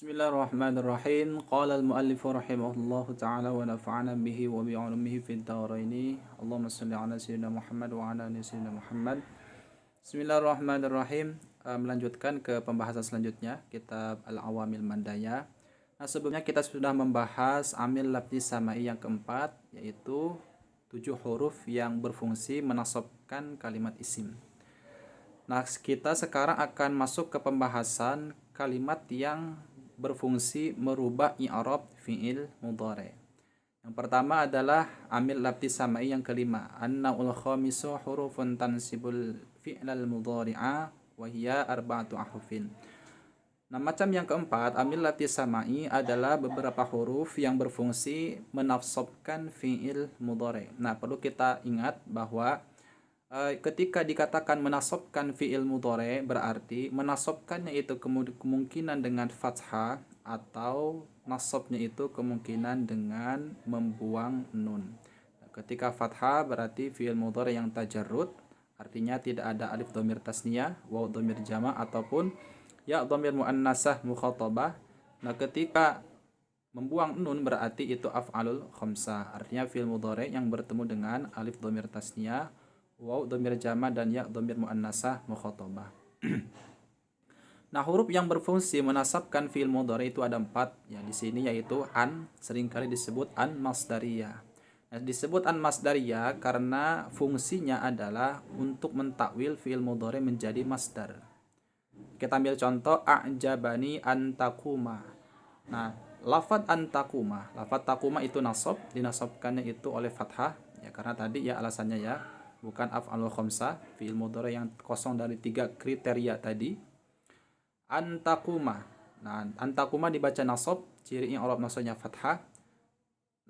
Bismillahirrahmanirrahim. Qala al-muallif rahimahullahu ta'ala wa nafa'ana bihi wa bi 'ulumihi fid dharain. Allahumma shalli ala sayyidina Muhammad wa ala ali sayyidina Muhammad. Bismillahirrahmanirrahim. Melanjutkan ke pembahasan selanjutnya, kitab Al-Awamil Mandaya. Nah, sebelumnya kita sudah membahas amil lafzi samai yang keempat, yaitu 7 huruf yang berfungsi menasabkan kalimat isim. Nah, kita sekarang akan masuk ke pembahasan kalimat yang berfungsi merubah i'rab fi'il mudhari'. Yang pertama adalah amil lafzi samai yang kelima, an-naul khamisu hurufun tansibul fi'lal mudhari'a wa hiya arba'atu ahrufin. Nah, macam yang keempat, amil lafzi samai adalah beberapa huruf yang berfungsi menafsabkan fi'il mudhari'. Nah, perlu kita ingat bahwa ketika dikatakan menasabkan fi'il mudhari' berarti menasabkannya itu kemungkinan dengan fathah atau nasabnya itu kemungkinan dengan membuang nun. Ketika fathah berarti fi'il mudhari' yang tajarrud, artinya tidak ada alif dhamir tasniyah, waw dhamir jama' ataupun ya dhamir muannasah mukhatabah. Nah, ketika membuang nun berarti itu af'alul khamsah, artinya fi'il mudhari' yang bertemu dengan alif dhamir tasniyah, waw dhamir jama' dan ya dhamir muannasah mukhatabah. Nah, huruf yang berfungsi menasabkan fi'il mudhari itu ada 4 ya di sini, yaitu an, seringkali disebut an masdariyah. Nah, disebut an masdariyah karena fungsinya adalah untuk mentakwil fi'il mudhari menjadi masdar. Kita ambil contoh a'jabani antakuma. Nah, lafadz antakuma, lafadz takuma itu nasab, dinasabkannya itu oleh fathah ya karena tadi ya alasannya ya bukan af'alul khamsah, fi'il mudhari yang kosong dari 3 kriteria tadi. Antakuma. Nah, antakuma dibaca nasab, ciri i'rab nasabnya fathah.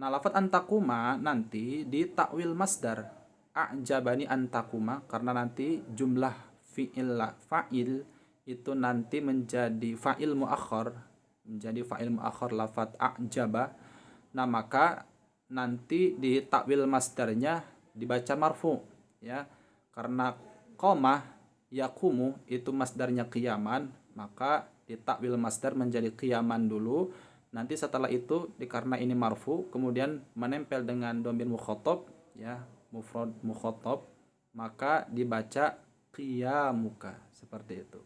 Nah, lafadz antakuma nanti ditakwil masdar. A'jabani antakuma karena nanti jumlah fa'il itu nanti menjadi fa'il muakhar, lafadz a'jaba. Nah, maka nanti ditakwil masdarnya dibaca marfu ya, karena qamah yaqumu itu masdarnya qiyaman, maka ditakwil masdar menjadi qiyaman dulu. Nanti setelah itu karena ini marfu kemudian menempel dengan dhamir mukhatab ya, mufrad mukhatab, maka dibaca qiyamuka seperti itu.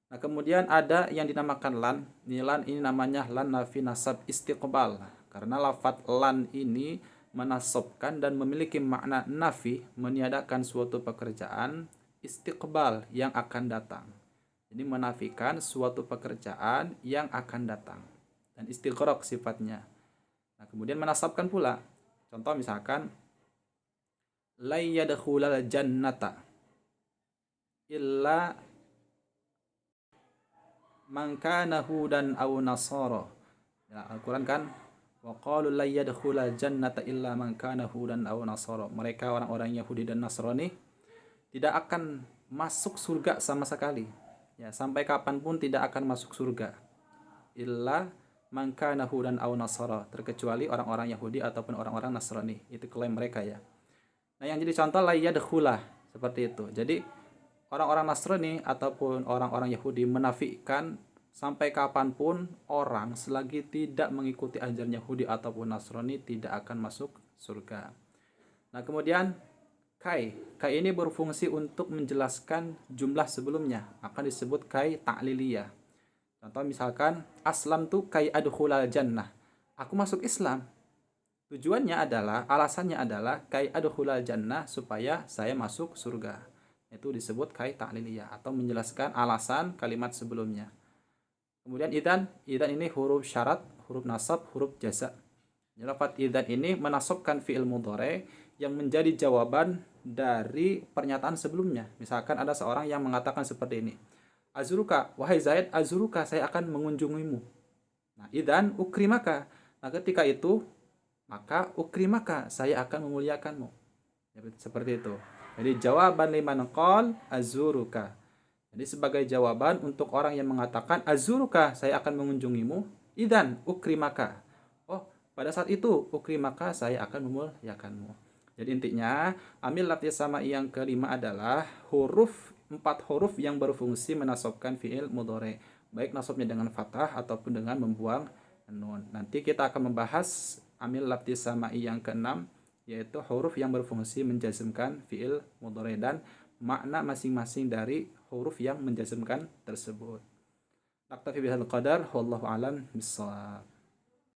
Nah, kemudian ada yang dinamakan lan. Ini namanya lan nafi nasab istiqbal karena lafadz lan ini menasabkan dan memiliki makna nafi, meniadakan suatu pekerjaan, istiqbal yang akan datang. Jadi menafikan suatu pekerjaan yang akan datang. Dan istighraq sifatnya. Nah, kemudian menasabkan pula. Contoh misalkan la yadkhulal jannata illa man kana hudan aw nasara. Ya, Al-Qur'an kan wa qalu la yadkhulal jannata illa man kana hudan aw nasara. Mereka orang-orang Yahudi dan Nasrani tidak akan masuk surga sama sekali. Ya, sampai kapanpun tidak akan masuk surga. Illa man kana hudan aw nasara, terkecuali orang-orang Yahudi ataupun orang-orang Nasrani. Itu klaim mereka ya. Nah, yang jadi contoh la yadkhulah seperti itu. Jadi orang-orang Nasrani ataupun orang-orang Yahudi menafikan sampai kapanpun orang selagi tidak mengikuti ajaran Yahudi ataupun Nasrani tidak akan masuk surga. Nah, kemudian kai ini berfungsi untuk menjelaskan jumlah sebelumnya, akan disebut kai ta'liliyah. Contoh misalkan aslamtu kai adkhulal jannah, aku masuk Islam. Tujuannya adalah, alasannya adalah kai adkhulal jannah, supaya saya masuk surga. Itu disebut kai ta'liliyah atau menjelaskan alasan kalimat sebelumnya. Kemudian idzan ini huruf syarat, huruf nasab, huruf jaza. Lafadz idzan ini menasabkan fi'il mudhari yang menjadi jawaban dari pernyataan sebelumnya. Misalkan ada seorang yang mengatakan seperti ini, azuruka, wahai Zaid, azuruka, saya akan mengunjungimu. Nah, idzan ukrimaka. Nah, ketika itu maka ukrimaka, saya akan memuliakanmu. Seperti itu. Jadi jawaban liman qol azuruka. Jadi sebagai jawaban untuk orang yang mengatakan azuruka, saya akan mengunjungimu, idzan ukrimaka. Oh, pada saat itu ukrimaka, saya akan memuliakanmu. Jadi intinya amil lafzi samai yang kelima adalah 4 huruf yang berfungsi menasabkan fi'il mudhari. baik nasabnya dengan fathah ataupun dengan membuang nun. Nanti kita akan membahas amil lafzi sama'i yang keenam, yaitu huruf yang berfungsi menjazmkan fiil mudhari dan makna masing-masing dari huruf yang menjazmkan tersebut. Naktafi bihadzal qadar, wallahu alam bissawab.